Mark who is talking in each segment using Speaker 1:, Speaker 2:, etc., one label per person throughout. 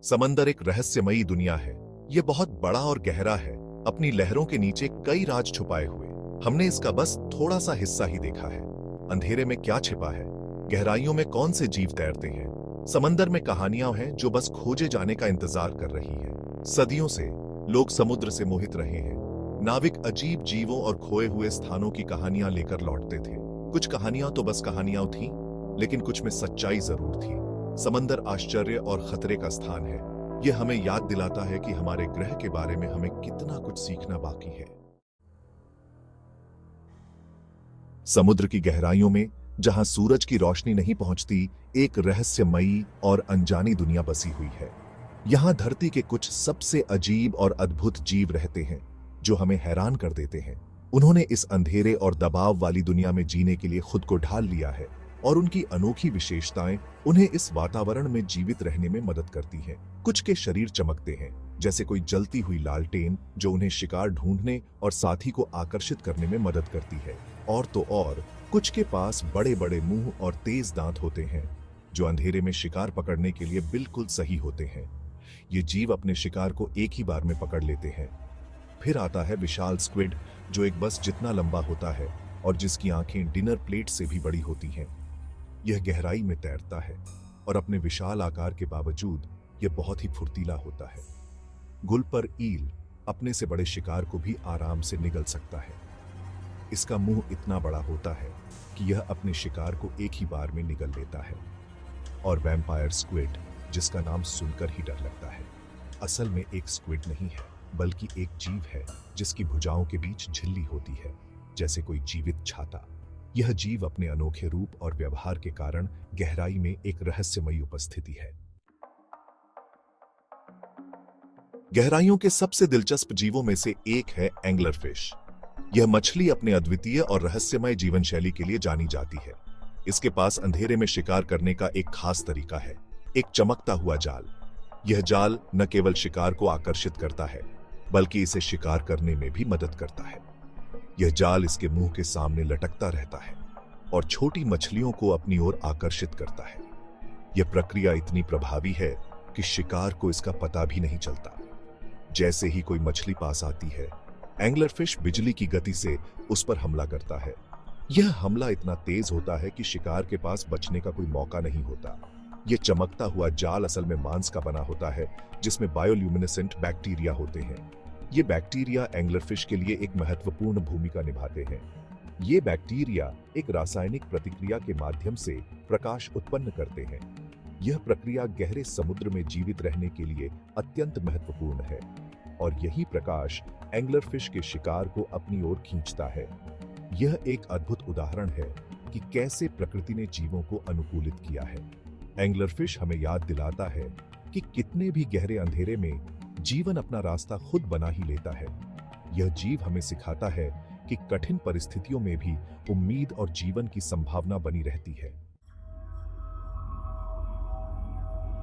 Speaker 1: समंदर एक रहस्यमयी दुनिया है। ये बहुत बड़ा और गहरा है, अपनी लहरों के नीचे कई राज छुपाए हुए। हमने इसका बस थोड़ा सा हिस्सा ही देखा है। अंधेरे में क्या छिपा है, गहराइयों में कौन से जीव तैरते हैं। समंदर में कहानियां हैं जो बस खोजे जाने का इंतजार कर रही है। सदियों से लोग समुद्र से मोहित रहे हैं। नाविक अजीब जीवों और खोए हुए स्थानों की कहानियां लेकर लौटते थे। कुछ कहानियां तो बस कहानियां थीं, लेकिन कुछ में सच्चाई जरूर थी। समंदर आश्चर्य और खतरे का स्थान है। यह हमें याद दिलाता है कि हमारे ग्रह के बारे में हमें कितना कुछ सीखना बाकी है। समुद्र की गहराइयों में, जहां सूरज की रोशनी नहीं पहुंचती, एक रहस्यमयी और अनजानी दुनिया बसी हुई है। यहां धरती के कुछ सबसे अजीब और अद्भुत जीव रहते हैं जो हमें हैरान कर देते हैं। उन्होंने इस अंधेरे और दबाव वाली दुनिया में जीने के लिए खुद को ढाल लिया है, और उनकी अनोखी विशेषताएं उन्हें इस वातावरण में जीवित रहने में मदद करती हैं। कुछ के शरीर चमकते हैं, जैसे कोई जलती हुई लालटेन जो उन्हें शिकार ढूंढने और साथी को आकर्षित करने में मदद करती है। और तो और कुछ के पास बड़े बड़े मुंह और तेज दांत होते हैं जो अंधेरे में शिकार पकड़ने के लिए बिल्कुल सही होते हैं। ये जीव अपने शिकार को एक ही बार में पकड़ लेते हैं। फिर आता है विशाल स्क्विड, जो एक बस जितना लंबा होता है और जिसकी आंखें डिनर प्लेट से भी बड़ी होती हैं। यह गहराई में तैरता है और अपने विशाल आकार के बावजूद यह बहुत ही फुर्तीला होता है। गुलपर ईल अपने से बड़े शिकार को भी आराम से निगल सकता है। इसका मुंह इतना बड़ा होता है कि यह अपने शिकार को एक ही बार में निगल लेता है। और वैम्पायर स्क्विड, जिसका नाम सुनकर ही डर लगता है, असल में एक स्क्विड नहीं है, बल्कि एक जीव है जिसकी भुजाओं के बीच झिल्ली होती है, जैसे कोई जीवित छाता। यह जीव अपने अनोखे रूप और व्यवहार के कारण गहराई में एक रहस्यमयी उपस्थिति है। गहराइयों के सबसे दिलचस्प जीवों में से एक है एंगलरफिश। यह मछली अपने अद्वितीय और रहस्यमय जीवन शैली के लिए जानी जाती है। इसके पास अंधेरे में शिकार करने का एक खास तरीका है, एक चमकता हुआ जाल। यह जाल न केवल शिकार को आकर्षित करता है, बल्कि इसे शिकार करने में भी मदद करता है। यह जाल इसके मुंह के सामने लटकता रहता है और छोटी मछलियों को अपनी ओर आकर्षित करता है। यह प्रक्रिया इतनी प्रभावी है कि शिकार को इसका पता भी नहीं चलता। जैसे ही कोई मछली पास आती है, एंगलरफिश बिजली की गति से उस पर हमला करता है। यह हमला इतना तेज होता है कि शिकार के पास बचने का कोई मौका नहीं होता। यह चमकता हुआ जाल असल में मांस का बना होता है, जिसमें बायोल्यूमिनेसेंट बैक्टीरिया होते हैं। ये बैक्टीरिया एंगलरफिश के लिए एक महत्वपूर्ण भूमिका निभाते हैं। ये बैक्टीरिया एक रासायनिक प्रतिक्रिया के माध्यम से प्रकाश उत्पन्न करते हैं। यह प्रक्रिया गहरे समुद्र में जीवित रहने के लिए अत्यंत महत्वपूर्ण है, और यही प्रकाश एंगलरफिश के शिकार को अपनी ओर खींचता है। यह एक अद्भुत उदाहरण है कि कैसे प्रकृति ने जीवों को अनुकूलित किया है। एंगलरफिश हमें याद दिलाता है कि कितने भी गहरे अंधेरे में जीवन अपना रास्ता खुद बना ही लेता है। यह जीव हमें सिखाता है कि कठिन परिस्थितियों में भी उम्मीद और जीवन की संभावना बनी रहती है।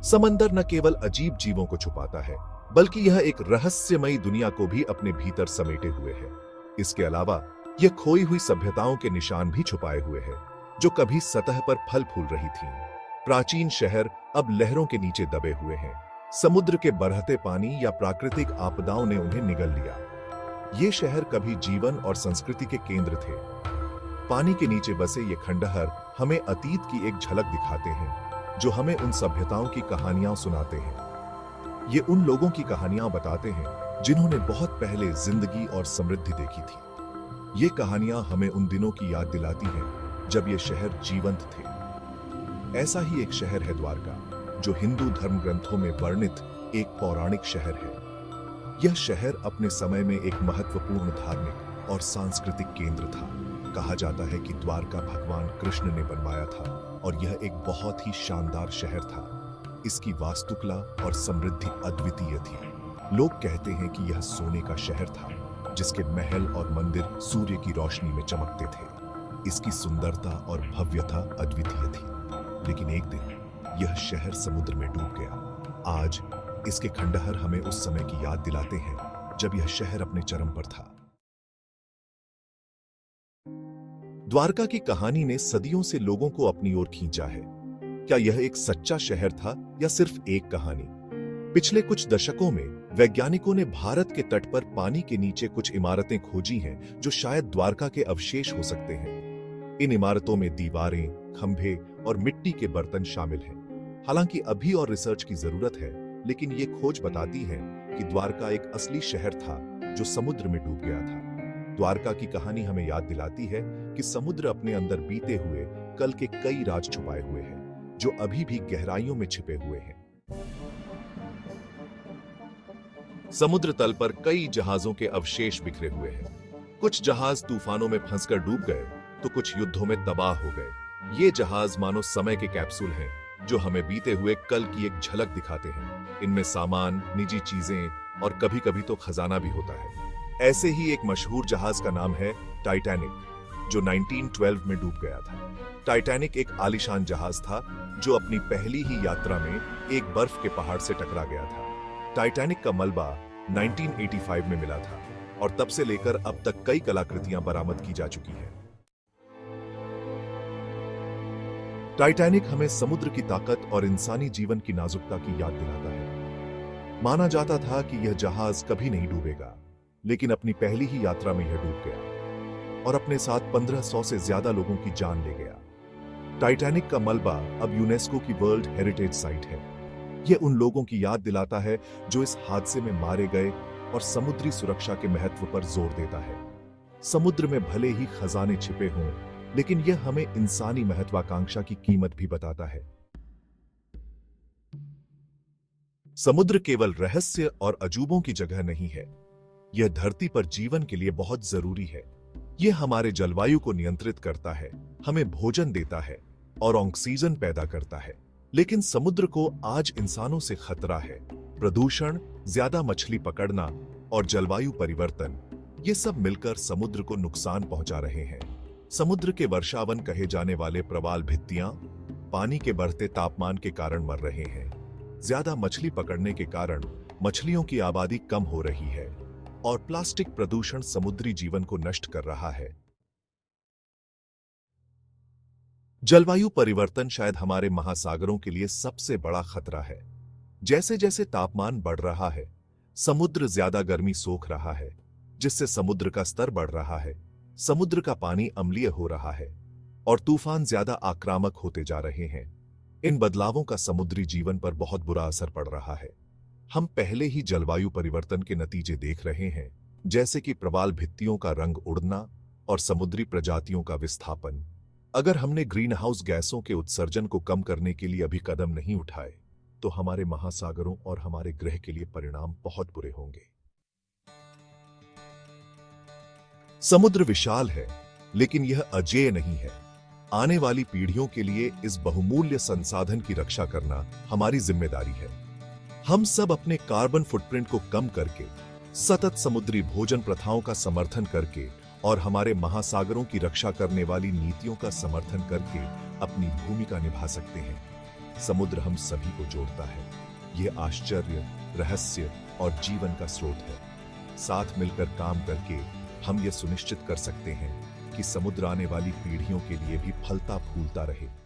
Speaker 1: समंदर न केवल अजीब जीवों को छुपाता है, बल्कि यह एक रहस्यमयी दुनिया को भी अपने भीतर समेटे हुए है। इसके अलावा यह खोई हुई सभ्यताओं के निशान भी छुपाए हुए है, जो कभी सतह पर फल फूल रही थीं। प्राचीन शहर अब लहरों के नीचे दबे हुए हैं। समुद्र के बढ़ते पानी या प्राकृतिक आपदाओं ने उन्हें निगल लिया। ये शहर कभी जीवन और संस्कृति के केंद्र थे। पानी के नीचे बसे ये खंडहर हमें अतीत की एक झलक दिखाते हैं, जो हमें उन सभ्यताओं की कहानियां सुनाते हैं। ये उन लोगों की कहानियां बताते हैं जिन्होंने बहुत पहले जिंदगी और समृद्धि देखी थी। ये कहानियां हमें उन दिनों की याद दिलाती हैं जब ये शहर जीवंत थे। ऐसा ही एक शहर है द्वारका, जो हिंदू धर्म ग्रंथों में वर्णित एक पौराणिक शहर है। यह शहर अपने समय में एक महत्वपूर्ण धार्मिक और सांस्कृतिक केंद्र था। कहा जाता है कि द्वारका भगवान कृष्ण ने बनवाया था, और यह एक बहुत ही शानदार शहर था। इसकी वास्तुकला और समृद्धि अद्वितीय थी। लोग कहते हैं कि यह सोने का शहर था, जिसके महल और मंदिर सूर्य की रोशनी में चमकते थे। इसकी सुंदरता और भव्यता अद्वितीय थी। लेकिन एक दिन यह शहर समुद्र में डूब गया। आज इसके खंडहर हमें उस समय की याद दिलाते हैं जब यह शहर अपने चरम पर था। द्वारका की कहानी ने सदियों से लोगों को अपनी ओर खींचा है। क्या यह एक सच्चा शहर था या सिर्फ एक कहानी? पिछले कुछ दशकों में वैज्ञानिकों ने भारत के तट पर पानी के नीचे कुछ इमारतें खोजी हैं जो शायद द्वारका के अवशेष हो सकते हैं। इन इमारतों में दीवारें, खंभे और मिट्टी के बर्तन शामिल हैं। हालांकि अभी और रिसर्च की जरूरत है, लेकिन ये खोज बताती है कि द्वारका एक असली शहर था जो समुद्र में डूब गया था। द्वारका की कहानी हमें याद दिलाती है कि समुद्र अपने अंदर बीते हुए कल के कई राज छुपाए हुए हैं, जो अभी भी गहराइयों में छिपे हुए हैं। समुद्र तल पर कई जहाजों के अवशेष बिखरे हुए हैं। कुछ जहाज तूफानों में फंसकर डूब गए, तो कुछ युद्धों में तबाह हो गए। ये जहाज मानो समय के कैप्सूल हैं, जो हमें बीते हुए कल की एक झलक दिखाते हैं। इनमें सामान, निजी चीजें और कभी-कभी तो खजाना भी होता है। ऐसे ही एक मशहूर जहाज का नाम है टाइटैनिक, जो 1912 में डूब गया था। टाइटैनिक एक आलीशान जहाज था जो अपनी पहली ही यात्रा में एक बर्फ के पहाड़ से टकरा गया था। टाइटैनिक का मलबा 1985 में मिला था और तब से लेकर अब तक कई कलाकृतियां बरामद की जा चुकी हैं। टाइटैनिक हमें समुद्र की ताकत और इंसानी जीवन की नाजुकता की याद दिलाता है। माना जाता था कि यह जहाज कभी नहीं डूबेगा, लेकिन अपनी पहली ही यात्रा में यह डूब गया और अपने साथ 1500 से ज्यादा लोगों की जान ले गया। टाइटैनिक का मलबा अब यूनेस्को की वर्ल्ड हेरिटेज साइट है। यह उन लोगों की याद दिलाता है जो इस हादसे में मारे गए और समुद्री सुरक्षा के महत्व पर जोर देता है। समुद्र में भले ही खजाने छिपे हों, लेकिन यह हमें इंसानी महत्वाकांक्षा की कीमत भी बताता है। समुद्र केवल रहस्य और अजूबों की जगह नहीं है, यह धरती पर जीवन के लिए बहुत जरूरी है। यह हमारे जलवायु को नियंत्रित करता है, हमें भोजन देता है और ऑक्सीजन पैदा करता है। लेकिन समुद्र को आज इंसानों से खतरा है। प्रदूषण, ज्यादा मछली पकड़ना और जलवायु परिवर्तन, ये सब मिलकर समुद्र को नुकसान पहुंचा रहे हैं। समुद्र के वर्षावन कहे जाने वाले प्रवाल भित्तियां पानी के बढ़ते तापमान के कारण मर रहे हैं। ज्यादा मछली पकड़ने के कारण मछलियों की आबादी कम हो रही है और प्लास्टिक प्रदूषण समुद्री जीवन को नष्ट कर रहा है। जलवायु परिवर्तन शायद हमारे महासागरों के लिए सबसे बड़ा खतरा है। जैसे जैसे तापमान बढ़ रहा है, समुद्र ज्यादा गर्मी सोख रहा है, जिससे समुद्र का स्तर बढ़ रहा है, समुद्र का पानी अम्लीय हो रहा है और तूफान ज्यादा आक्रामक होते जा रहे हैं। इन बदलावों का समुद्री जीवन पर बहुत बुरा असर पड़ रहा है। हम पहले ही जलवायु परिवर्तन के नतीजे देख रहे हैं, जैसे कि प्रवाल भित्तियों का रंग उड़ना और समुद्री प्रजातियों का विस्थापन। अगर हमने ग्रीन हाउस गैसों के उत्सर्जन को कम करने के लिए अभी कदम नहीं उठाए, तो हमारे महासागरों और हमारे ग्रह के लिए परिणाम बहुत बुरे होंगे। समुद्र विशाल है, लेकिन यह अजेय नहीं है। आने वाली पीढ़ियों के लिए इस बहुमूल्य संसाधन की रक्षा करना हमारी जिम्मेदारी है। हम सब अपने कार्बन फुटप्रिंट को कम करके, सतत समुद्री भोजन प्रथाओं का समर्थन करके और हमारे महासागरों की रक्षा करने वाली नीतियों का समर्थन करके अपनी भूमिका निभा सकते हैं। समुद्र हम सभी को जोड़ता है। यह आश्चर्य, रहस्य और जीवन का स्रोत है। साथ मिलकर काम करके हम यह सुनिश्चित कर सकते हैं कि समुद्र आने वाली पीढ़ियों के लिए भी फलता फूलता रहे।